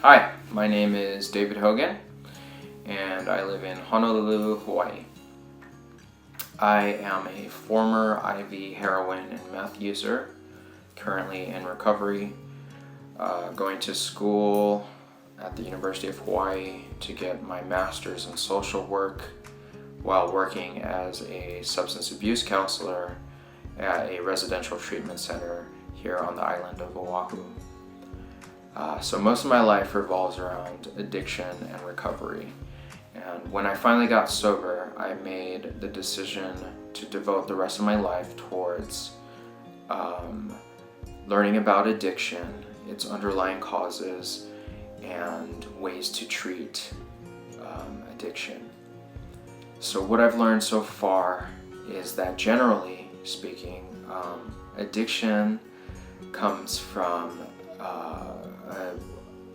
Hi, my name is David Hogan, and I live in Honolulu, Hawaii. I am a former IV heroin and meth user, currently in recovery, going to school at the University of Hawaii to get my master's in social work while working as a substance abuse counselor at a residential treatment center here on the island of Oahu. So most of my life revolves around addiction and recovery. And when I finally got sober, I made the decision to devote the rest of my life towards learning about addiction, its underlying causes, and ways to treat addiction. So what I've learned so far is that generally speaking, addiction comes from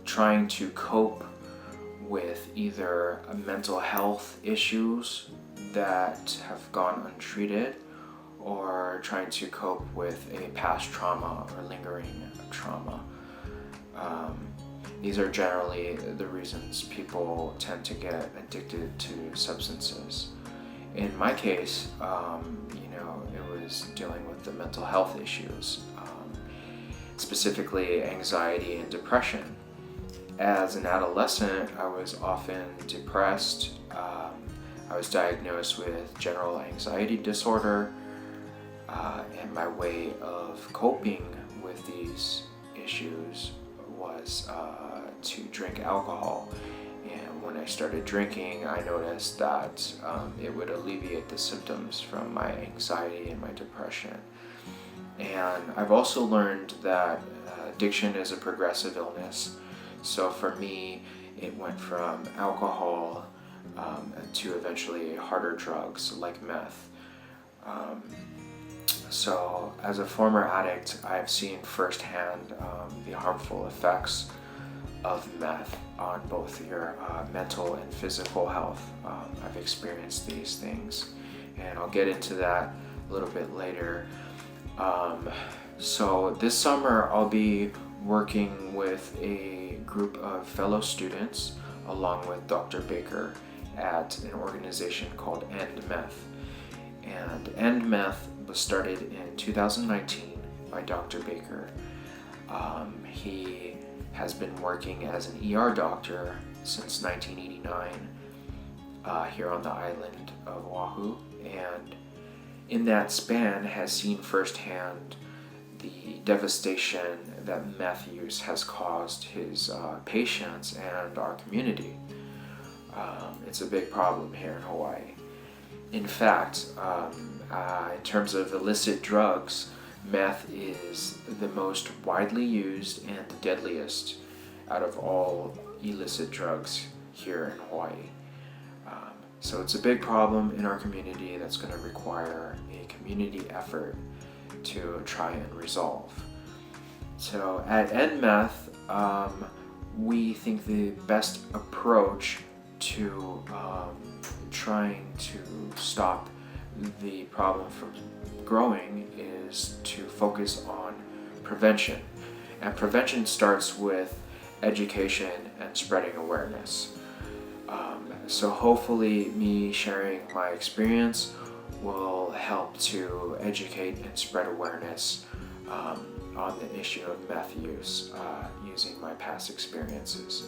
trying to cope with either mental health issues that have gone untreated, or trying to cope with a past trauma or lingering trauma. These are generally the reasons people tend to get addicted to substances. In my case, it was dealing with the mental health issues, specifically anxiety and depression. As an adolescent, I was often depressed. I was diagnosed with general anxiety disorder, and my way of coping with these issues was to drink alcohol. And when I started drinking, I noticed that it would alleviate the symptoms from my anxiety and my depression. And I've also learned that addiction is a progressive illness. So for me, it went from alcohol to eventually harder drugs like meth. So as a former addict, I've seen firsthand the harmful effects of meth on both your mental and physical health. I've experienced these things, and I'll get into that a little bit later. So this summer I'll be working with a group of fellow students along with Dr. Baker at an organization called End Meth. And End Meth was started in 2019 by Dr. Baker. He has been working as an ER doctor since 1989 here on the island of Oahu, and in that span has seen firsthand the devastation that meth use has caused his patients and our community. It's a big problem here in Hawaii. In fact, in terms of illicit drugs, meth is the most widely used and the deadliest out of all illicit drugs here in Hawaii. So it's a big problem in our community that's going to require a community effort to try and resolve. So at End Meth, we think the best approach to trying to stop the problem from growing is to focus on prevention. And prevention starts with education and spreading awareness. So hopefully me sharing my experience will help to educate and spread awareness on the issue of meth use using my past experiences.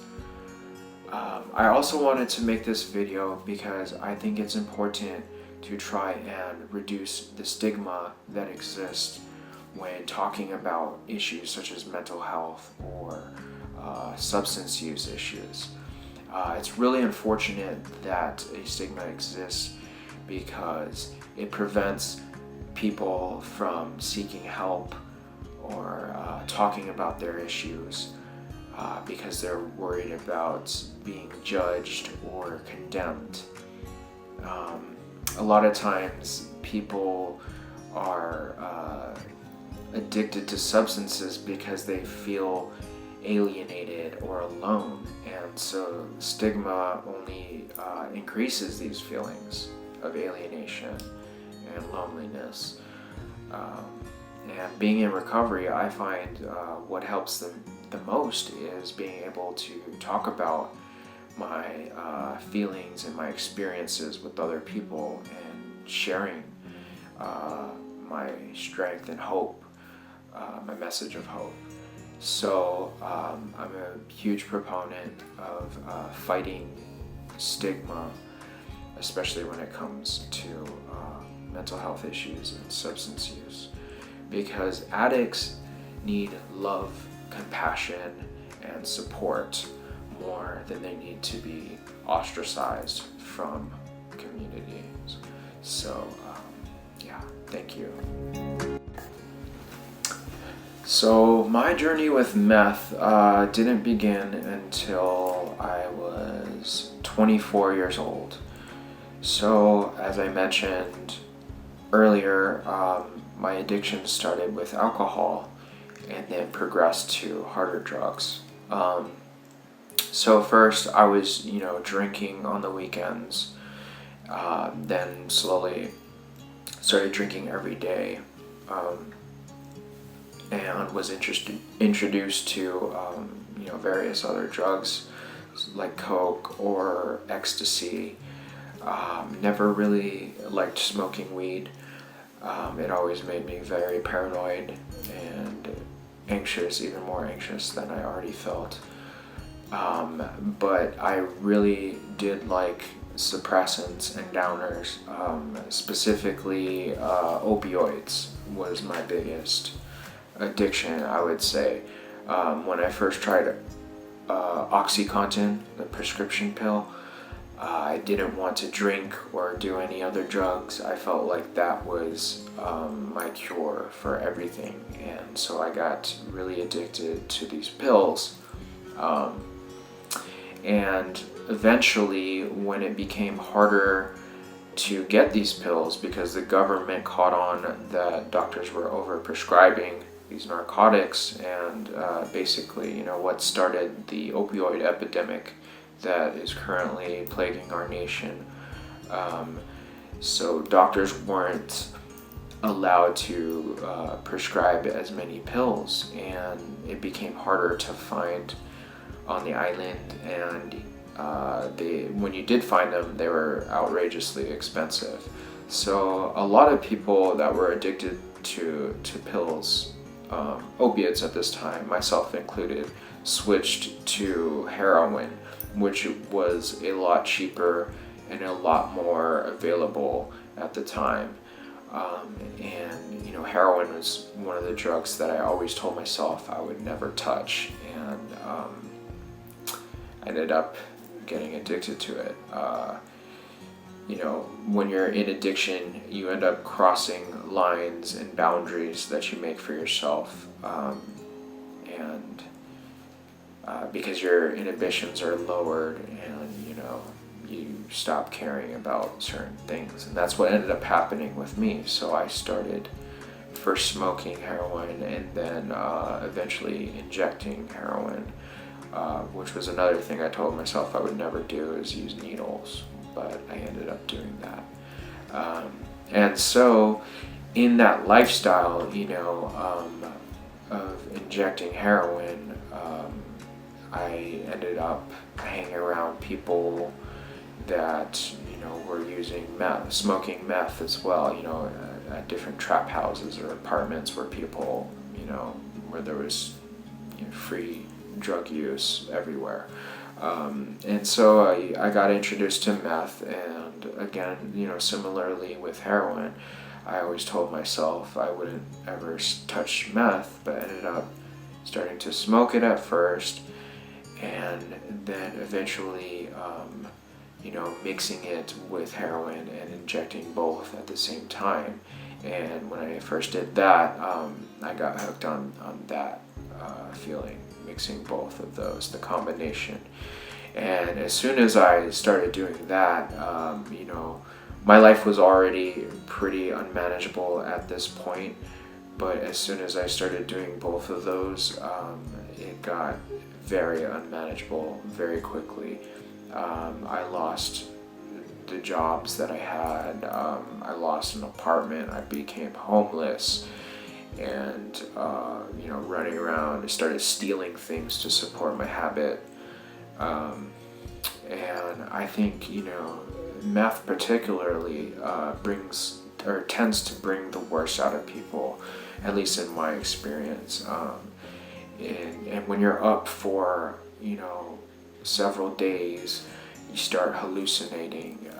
I also wanted to make this video because I think it's important to try and reduce the stigma that exists when talking about issues such as mental health or substance use issues. It's really unfortunate that a stigma exists because it prevents people from seeking help or talking about their issues because they're worried about being judged or condemned. A lot of times people are addicted to substances because they feel alienated or alone, and so stigma only increases these feelings of alienation and loneliness. And being in recovery, I find what helps them the most is being able to talk about my feelings and my experiences with other people and sharing my strength and hope, my message of hope. So I'm a huge proponent of fighting stigma, especially when it comes to mental health issues and substance use, because addicts need love, compassion, and support more than they need to be ostracized from communities. So yeah, thank you. So my journey with meth didn't begin until I was 24 years old. So as I mentioned earlier, my addiction started with alcohol and then progressed to harder drugs. So first I was, drinking on the weekends, then slowly started drinking every day, and was introduced to, various other drugs like coke or ecstasy. Never really liked smoking weed. It always made me very paranoid and anxious, even more anxious than I already felt. But I really did like suppressants and downers. Specifically, opioids was my biggest addiction, I would say. When I first tried OxyContin, the prescription pill, I didn't want to drink or do any other drugs. I felt like that was my cure for everything, and so I got really addicted to these pills. And eventually, when it became harder to get these pills because the government caught on that doctors were over-prescribing these narcotics, and basically, what started the opioid epidemic that is currently plaguing our nation. So doctors weren't allowed to prescribe as many pills, and it became harder to find on the island, and when you did find them, they were outrageously expensive. So a lot of people that were addicted to pills, opiates at this time, myself included, switched to heroin, which was a lot cheaper and a lot more available at the time. And heroin was one of the drugs that I always told myself I would never touch, and I ended up getting addicted to it. When you're in addiction, you end up crossing lines and boundaries that you make for yourself, and because your inhibitions are lowered, and you stop caring about certain things, and that's what ended up happening with me. So I started first smoking heroin, and then eventually injecting heroin, which was another thing I told myself I would never do, is use needles, but I ended up doing that. And so in that lifestyle, of injecting heroin, I ended up hanging around people that, were using meth, smoking meth as well, at different trap houses or apartments where people, where there was free drug use everywhere. And so I got introduced to meth, and again, similarly with heroin, I always told myself I wouldn't ever touch meth, but ended up starting to smoke it at first, and then eventually, mixing it with heroin and injecting both at the same time. And when I first did that, I got hooked on that feeling, mixing both of those, the combination. And as soon as I started doing that, my life was already pretty unmanageable at this point, but as soon as I started doing both of those, it got very unmanageable very quickly. I lost the jobs that I had, I lost an apartment, I became homeless, and running around. I started stealing things to support my habit, and I think meth particularly brings or tends to bring the worst out of people, at least in my experience. And when you're up for several days, you start hallucinating.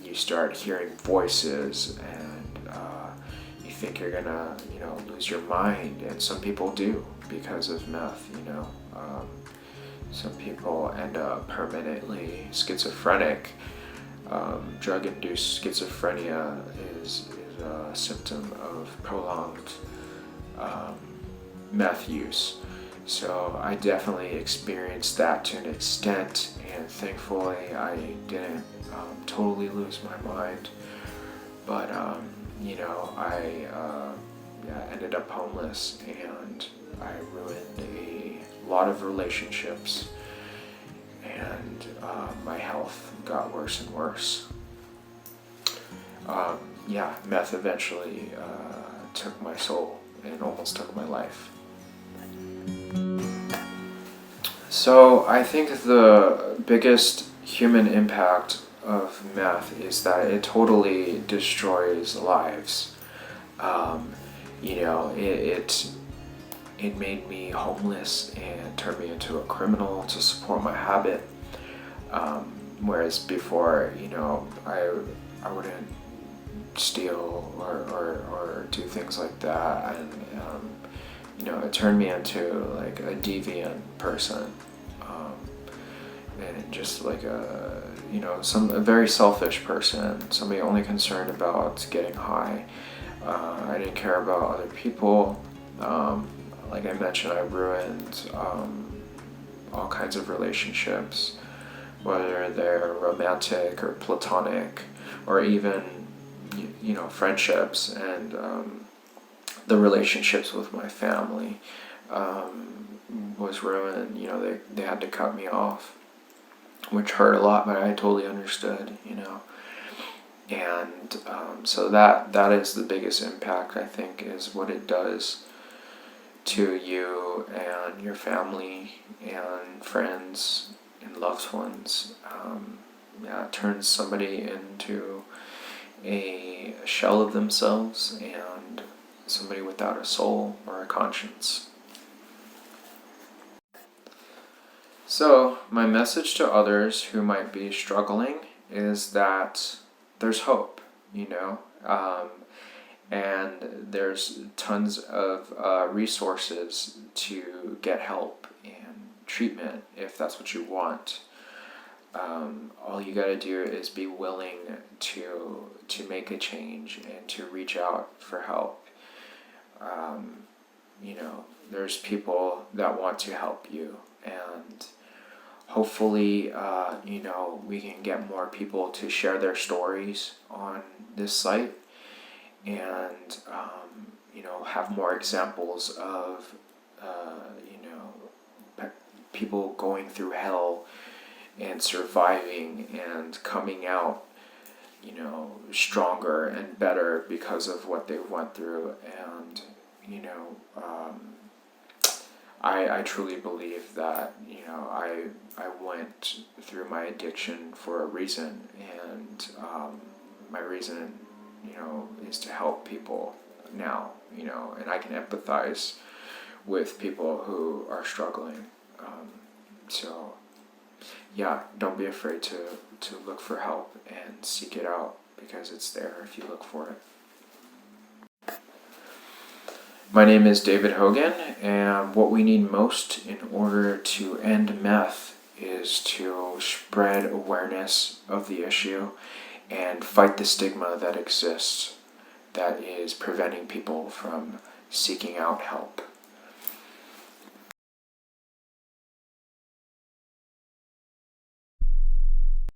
You start hearing voices, and you think you're gonna lose your mind, and some people do because of meth. Some people end up permanently schizophrenic. Drug-induced schizophrenia is a symptom of prolonged meth use. So I definitely experienced that to an extent, and thankfully I didn't totally lose my mind. But I ended up homeless, and I ruined a lot of relationships, and my health got worse and worse. Meth eventually took my soul and almost took my life. So I think the biggest human impact of meth is that it totally destroys lives. It made me homeless and turned me into a criminal to support my habit. Whereas before, I wouldn't steal or do things like that, and it turned me into like a deviant person, and just like a very selfish person, somebody only concerned about getting high. I didn't care about other people. Like I mentioned, I ruined all kinds of relationships, whether they're romantic or platonic, or even friendships, and the relationships with my family was ruined. They had to cut me off, which hurt a lot, but I totally understood. And so that is the biggest impact, I think, is what it does to you and your family and friends and loved ones. It turns somebody into a shell of themselves, and somebody without a soul or a conscience. So my message to others who might be struggling is that there's hope, and there's tons of resources to get help and treatment if that's what you want. All you gotta do is be willing to make a change and to reach out for help. There's people that want to help you, and hopefully, we can get more people to share their stories on this site, and have more examples of people going through hell and surviving and coming out stronger and better because of what they went through. And I truly believe that I went through my addiction for a reason, and my reason is to help people now, and I can empathize with people who are struggling. Don't be afraid to look for help and seek it out, because it's there if you look for it. My name is David Hogan, and what we need most in order to end meth is to spread awareness of the issue and fight the stigma that exists that is preventing people from seeking out help.